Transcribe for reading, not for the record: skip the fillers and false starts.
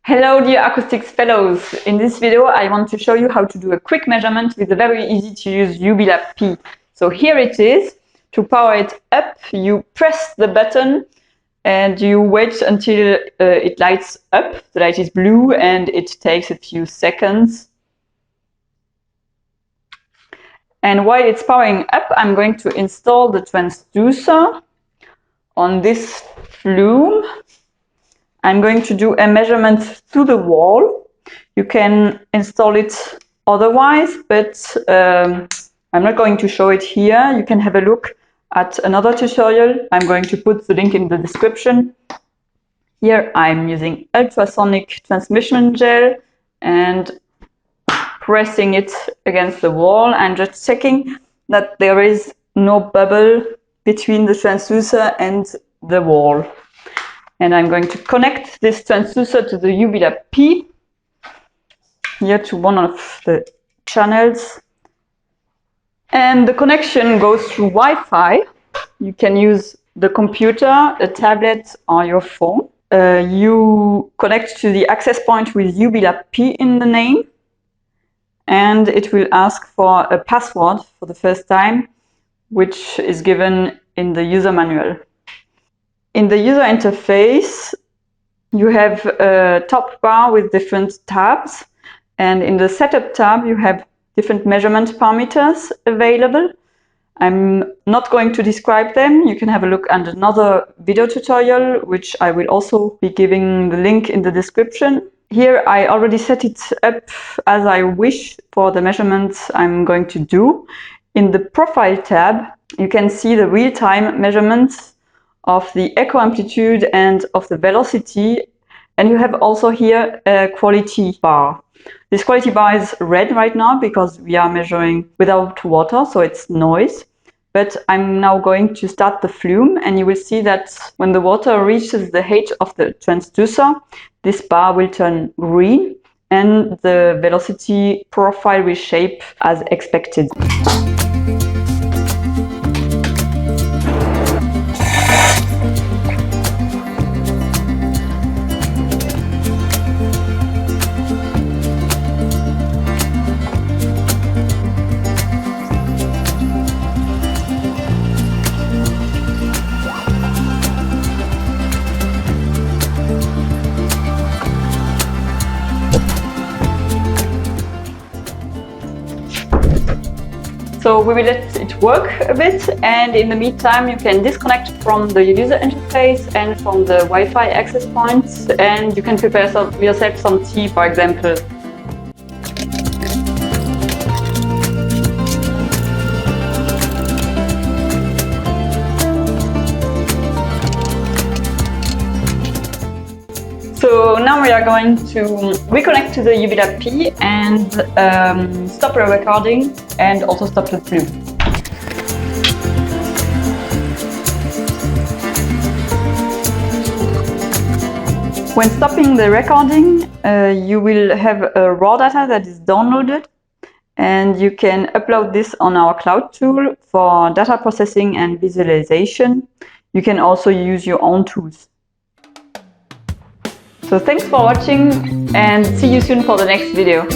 Hello dear acoustics fellows! In this video I want to show you how to do a quick measurement with a very easy to use UV lamp P. So here it is. To power it up, you press the button and you wait until it lights up. The light is blue and it takes a few seconds. And while it's powering up, I'm going to install the transducer on this flume. I'm going to do a measurement through the wall. You can install it otherwise, but I'm not going to show it here. You can have a look at another tutorial. I'm going to put the link in the description. Here I'm using ultrasonic transmission gel and pressing it against the wall. I'm just checking that there is no bubble between the transducer and the wall. And I'm going to connect this transducer to the UV lamp P, here to one of the channels. And the connection goes through Wi-Fi. You can use the computer, a tablet, or your phone. You connect to the access point with UV lamp P in the name, and it will ask for a password for the first time, which is given in the user manual. In the user interface, you have a top bar with different tabs, and in the setup tab you have different measurement parameters available. I'm not going to describe them. You can have a look at another video tutorial, which I will also be giving the link in the description. Here I already set it up as I wish for the measurements I'm going to do. In the profile tab, you can see the real-time measurements of the echo amplitude and of the velocity, and you have also here a quality bar. This quality bar is red right now because we are measuring without water, so it's noise. But I'm now going to start the flume, and you will see that when the water reaches the height of the transducer, this bar will turn green and the velocity profile will shape as expected. So we will let it work a bit, and in the meantime you can disconnect from the user interface and from the Wi-Fi access points, and you can prepare yourself some tea, for example. So now we are going to reconnect to the UV lamp P and stop the recording and also stop the flume. When stopping the recording, you will have a raw data that is downloaded, and you can upload this on our cloud tool for data processing and visualization. You can also use your own tools. So thanks for watching and see you soon for the next video.